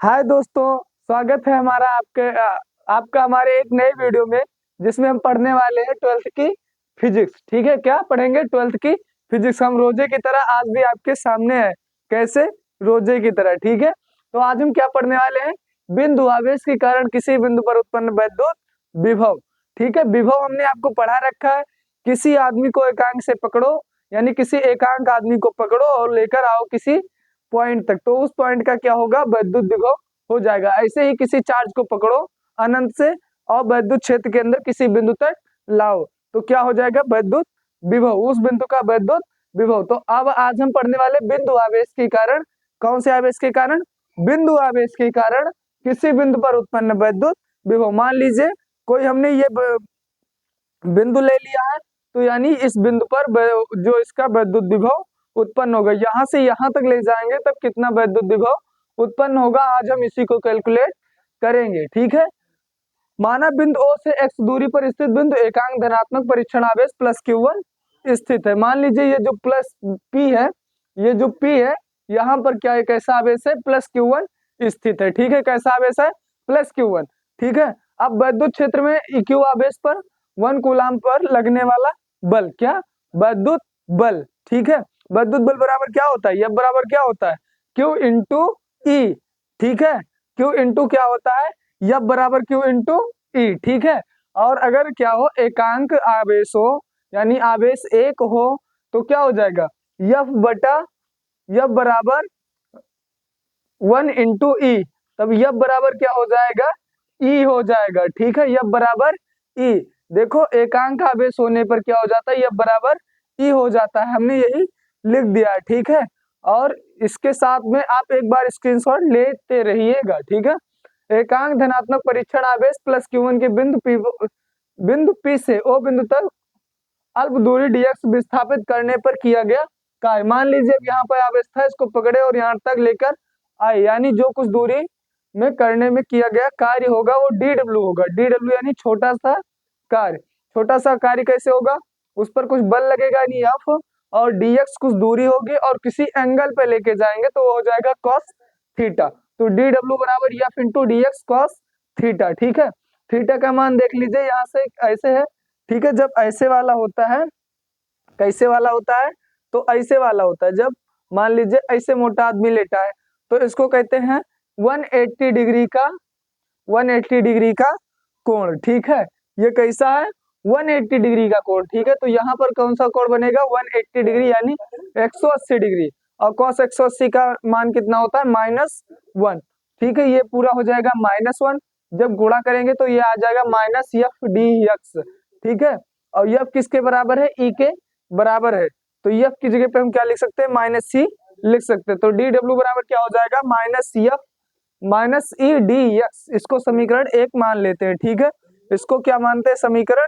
हाय दोस्तों, स्वागत है हमारा आपका हमारे एक नए वीडियो में, जिसमें हम पढ़ने वाले हैं ट्वेल्थ की फिजिक्स। ठीक है, क्या पढ़ेंगे? ट्वेल्थ की फिजिक्स। हम रोजे की तरह आज भी आपके सामने है। कैसे? रोजे की तरह। ठीक है, तो आज हम क्या पढ़ने वाले हैं? बिंदु आवेश के कारण किसी बिंदु पर उत्पन्न वैद्युत विभव। ठीक है, विभव हमने आपको पढ़ा रखा है। किसी आदमी को एकांक से पकड़ो, यानी किसी एकांक आदमी को पकड़ो और लेकर आओ किसी पॉइंट तक, तो उस पॉइंट का क्या होगा? वैद्युत विभव हो जाएगा। ऐसे ही किसी चार्ज को पकड़ो अनंत से और वैद्युत क्षेत्र के अंदर किसी बिंदु तक लाओ, तो क्या हो जाएगा? वैद्युत विभव, उस बिंदु का वैद्युत विभव। तो अब आज हम पढ़ने वाले बिंदु आवेश के कारण। कौन से आवेश के कारण? बिंदु आवेश के कारण किसी बिंदु पर उत्पन्न वैद्युत विभव। मान लीजिए कोई हमने ये बिंदु ले लिया है, तो यानी इस बिंदु पर जो इसका वैद्युत विभव उत्पन्न होगा, यहाँ से यहाँ तक ले जाएंगे तब कितना वैद्युत विभव उत्पन्न होगा, आज हम इसी को कैलकुलेट करेंगे। ठीक है, माना बिंदु O से x दूरी पर स्थित बिंदु एकांक धनात्मक परीक्षण आवेश प्लस Q1 स्थित है। मान लीजिए ये जो प्लस P है, ये जो P है, यहाँ पर क्या है? कैसा आवेश है? प्लस Q1 स्थित है। ठीक है, कैसा आवेश है? Plus Q1। ठीक है, अब वैद्युत क्षेत्र में EQ आवेश पर 1 कूलाम पर लगने वाला बल, क्या? वैद्युत बल। ठीक है, वैद्युत बल बराबर क्या होता है? F बराबर क्या होता है? Q into E। ठीक है, Q इंटू क्या होता है? F बराबर Q इंटू E। ठीक है, और अगर क्या हो? एकांक आवेश हो, यानी आवेश एक हो, तो क्या हो जाएगा? F बटा F बराबर 1 इंटू ई, तब F बराबर क्या हो जाएगा? E हो जाएगा। ठीक है, F बराबर E। देखो, एकांक आवेश होने पर क्या हो जाता है? F बराबर E हो जाता है। हमने यही लिख दिया है। ठीक है, और इसके साथ में आप एक बार स्क्रीनशॉट लेते रहिएगा। ठीक है, एकांक धनात्मक परीक्षण आवेश प्लस Q1 के बिंदु P से O बिंदु तक अल्प दूरी dx विस्थापित करने पर किया गया कार्य। मान लीजिए अब यहाँ पर आवेश था, इसको पकड़े और यहाँ तक लेकर आए, यानी जो कुछ दूरी में करने में किया गया कार्य होगा वो dw होगा। dw यानी छोटा सा कार्य। छोटा सा कार्य कैसे होगा? उस पर कुछ बल लगेगा, यानी F, और dx कुछ दूरी होगी और किसी एंगल पे लेके जाएंगे तो वो हो जाएगा cos थीटा। तो dw बराबर F into dx cos theta. ठीक है, थीटा का मान देख लीजिए, यहाँ से ऐसे है। ठीक है, जब ऐसे वाला होता है, कैसे वाला होता है? तो ऐसे वाला होता है। जब मान लीजिए ऐसे मोटा आदमी लेटा है, तो इसको कहते हैं 180 डिग्री का 180 डिग्री का कोण। ठीक है, ये कैसा है? 180 डिग्री का कोण। ठीक है, तो यहाँ पर कौन सा कोण बनेगा? 180 डिग्री, यानी 180 डिग्री। और cos 180 का मान कितना होता है? -1। ठीक है, ये पूरा हो जाएगा -1। जब गुणा करेंगे तो ये आ जाएगा -f ठीक है, और f किसके बराबर है? E के बराबर है, तो f की जगह पे हम क्या लिख सकते हैं? -c लिख सकते हैं। तो dw बराबर क्या हो जाएगा? -e/dx। इसको समीकरण 1 मान लेते हैं। ठीक है, इसको क्या मानते हैं? समीकरण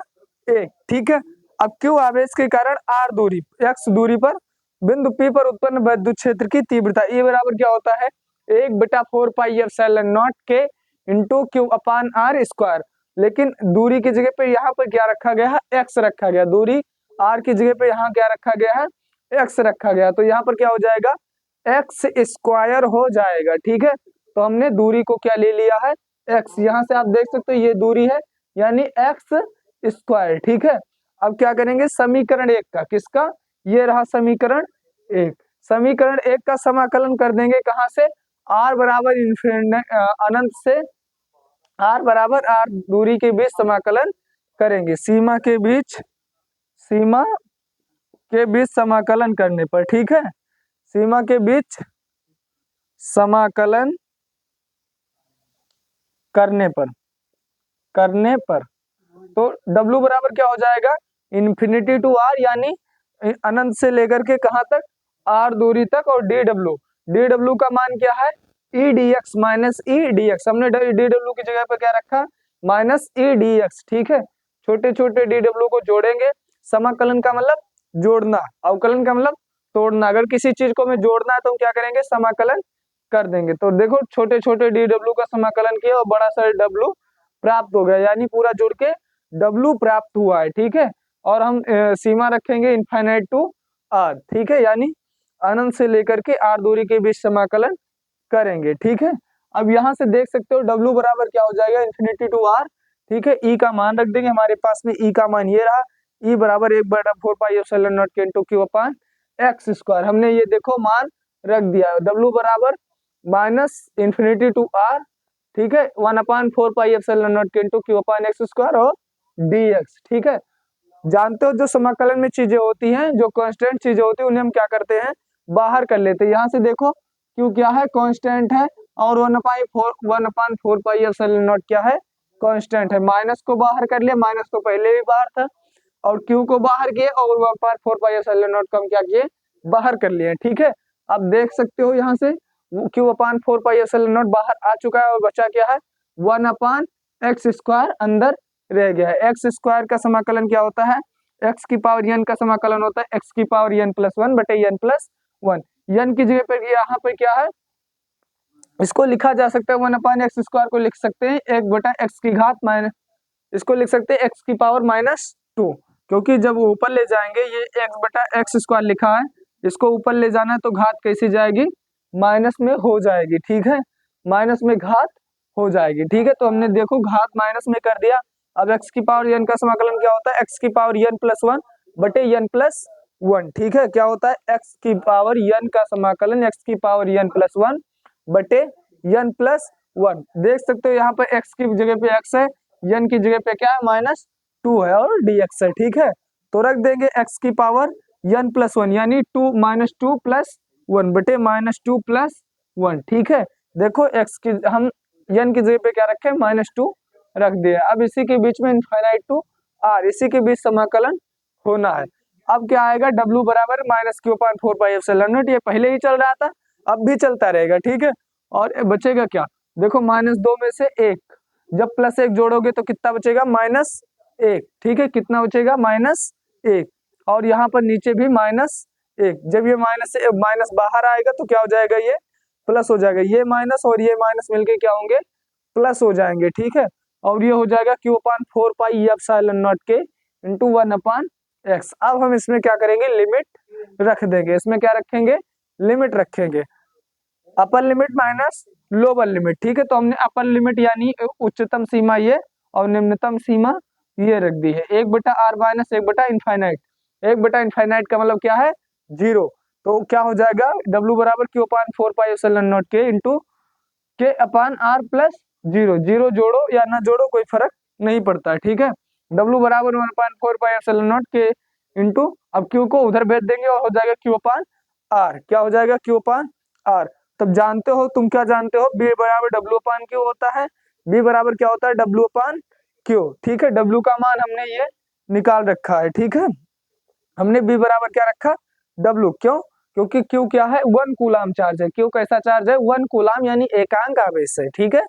1। ठीक है, अब Q आवेश के कारण r दूरी x दूरी पर बिंदु P पर उत्पन्न वैद्युत क्षेत्र की तीव्रता E बराबर क्या होता है? 1/4πε0 के इंटू Q अपान r स्क्वायर। लेकिन दूरी की जगह पे यहाँ पर क्या रखा गया है? x रखा गया। दूरी r की जगह पे यहाँ क्या रखा गया है? x रखा गया। तो यहाँ पर क्या हो जाएगा? x स्क्वायर हो जाएगा। ठीक है, तो हमने दूरी को क्या ले लिया है? x। यहाँ से आप देख सकते हो ये दूरी है, यानी x स्क्वायर। ठीक है, अब क्या करेंगे? समीकरण 1 का, किसका? ये रहा समीकरण 1। समीकरण 1 का समाकलन कर देंगे कहाँ से? r बराबर अनंत से r बराबर r दूरी के बीच समाकलन करेंगे। सीमा के बीच समाकलन करने पर। ठीक है, सीमा के बीच समाकलन करने पर तो W बराबर क्या हो जाएगा? इन्फिनिटी टू R, यानी अनंत से लेकर के कहाँ तक? R दूरी तक। और dw का मान क्या है? EDX -EDX। हमने dw की जगह पर क्या रखा? -EDX। ठीक है, छोटे छोटे dw को जोड़ेंगे। समाकलन का मतलब जोड़ना, अवकलन का मतलब तोड़ना। अगर किसी चीज को हमें जोड़ना है तो हम क्या करेंगे? समाकलन कर देंगे। तो देखो, छोटे छोटे dw का समाकलन किया और बड़ा सा W प्राप्त हो गया, यानी पूरा जोड़ के W प्राप्त हुआ है। ठीक है, और हम सीमा रखेंगे इनफाइनाइट टू R। ठीक है, यानी अनंत से लेकर के R दूरी के बीच समाकलन करेंगे। ठीक है, अब यहाँ से देख सकते हो W बराबर क्या हो जाएगा, इन्फिनिटी टू R, ठीक है। E का मान रख देंगे, हमारे पास में E का मान ये रहा, E बराबर 1/4 पाई एप्सिलॉन नॉट के इंटू क्यू अपान एक्स स्क्वायर। हमने ये देखो मान रख दिया, W बराबर माइनस इन्फिनिटी टू R, ठीक है, 1/4 पाई एप्सिलॉन नॉट के इंटू क्यू अपान एक्स स्क्वायर और dx, ठीक है। जानते हो जो समाकलन में चीजें होती हैं, जो कांस्टेंट चीजें होती है, उन्हें हम क्या करते हैं, बाहर कर लेते हैं। यहाँ से देखो क्यू क्या है, कांस्टेंट है, और 1/4 पाई एप्सिलॉन नॉट क्या है, कांस्टेंट है। माइनस को बाहर कर लिया, माइनस तो पहले भी बाहर था, और क्यू को बाहर किए, और 1/4 पाई एप्सिलॉन नॉट को हम क्या किए, बाहर कर लिए, ठीक है। अब देख सकते हो यहाँ से Q/4 पाई एप्सिलॉन नॉट बाहर आ चुका है, और बचा क्या है, 1/x स्क्वायर अंदर रह गया है। एक्स स्क्वायर का समाकलन क्या होता है, एक्स की पावर n का समाकलन होता है एक्स की पावर n प्लस 1 बटे n प्लस 1। n की जगह पर यहाँ पे क्या है, इसको लिखा जा सकता है 1/x स्क्वायर को लिख सकते हैं 1/x की घात माइनस, इसको लिख सकते हैं x की पावर -2, क्योंकि जब ऊपर ले जाएंगे ये x/x स्क्वायर लिखा है, इसको ऊपर ले जाना है तो घात कैसी जाएगी, माइनस में हो जाएगी, ठीक है, माइनस में घात हो जाएगी, ठीक है। तो हमने देखो घात माइनस में कर दिया। अब x की पावर n का समाकलन क्या होता है, x की पावर n प्लस 1 बटे n प्लस 1, ठीक है। क्या होता है, x की पावर n का समाकलन x की पावर n प्लस 1 बटे n प्लस 1। देख सकते हो यहाँ पर x की जगह पे x है, n की जगह पे क्या है, -2 है, और dx है, ठीक है। तो रख देंगे x की पावर n प्लस 1 यानी -2 प्लस 1 बटे -2 प्लस 1, ठीक है। देखो x की हम n की जगह पे क्या रखे, -2 रख दिया। अब इसी के बीच में इनफाइनाइट टू r, इसी के बीच समाकलन होना है। अब क्या आएगा, W बराबर -Q/4 पाई एप्सिलॉन नॉट, ये पहले ही चल रहा था, अब भी चलता रहेगा, ठीक है। और बचेगा क्या, देखो -2 में से 1, जब +1 जोड़ोगे तो कितना बचेगा, -1, ठीक है। कितना बचेगा, -1, और यहाँ पर नीचे भी -1। जब ये माइनस बाहर आएगा तो क्या हो जाएगा, ये प्लस हो जाएगा, ये माइनस और ये माइनस मिलके क्या होंगे, प्लस हो जाएंगे, ठीक है। और ये हो जाएगा Q/4 पाई एप्सिलॉन नॉट के इंटू 1/x। अब हम इसमें क्या करेंगे, लिमिट रख देंगे, इसमें क्या रखेंगे, लिमिट रखेंगे, upper limit minus lower limit, ठीक है। तो हमने अपर लिमिट यानी उच्चतम सीमा ये, और निम्नतम सीमा ये रख दी है, 1/r माइनस 1/इनफाइनाइट। 1/इनफाइनाइट का मतलब क्या है, 0। तो क्या हो जाएगा, W बराबर Q/4 पाई एप्सिलॉन नॉट के इंटू के अपान r प्लस 0। 0 जोड़ो या ना जोड़ो कोई फर्क नहीं पड़ता है, ठीक है। W बराबर 1/4 पाई एप्सिलॉन नॉट के इंटू, अब Q को उधर भेज देंगे और हो जाएगा Q/r, क्या हो जाएगा, Q/r। तब जानते हो, तुम क्या जानते हो, B बराबर W/Q होता है, B बराबर क्या होता है, W/Q, ठीक है। W का मान हमने ये निकाल रखा है, ठीक है। हमने B बराबर क्या रखा, W, क्यों, क्योंकि Q क्या है, 1 कूलाम चार्ज है। Q कैसा चार्ज है, 1 कूलाम यानी एकांक आवेश है, ठीक है।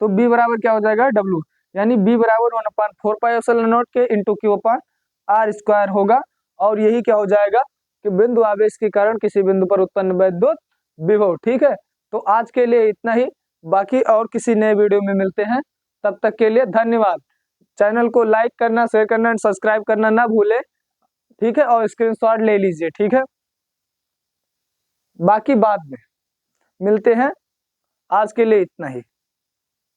तो B बराबर क्या हो जाएगा, W, यानी B बराबर 1/4 पाई एप्सिलॉन नॉट के इंटू Q/r स्क्वायर होगा। और यही क्या हो जाएगा कि बिंदु आवेश के कारण किसी बिंदु पर उत्पन्न वैद्युत विभव, ठीक है। तो आज के लिए इतना ही, बाकी और किसी नए वीडियो में मिलते हैं, तब तक के लिए धन्यवाद। चैनल को लाइक करना, शेयर करना एंड सब्सक्राइब करना ना भूले, ठीक है, और स्क्रीनशॉट ले लीजिए, ठीक है। बाकी बाद में मिलते हैं, आज के लिए इतना ही।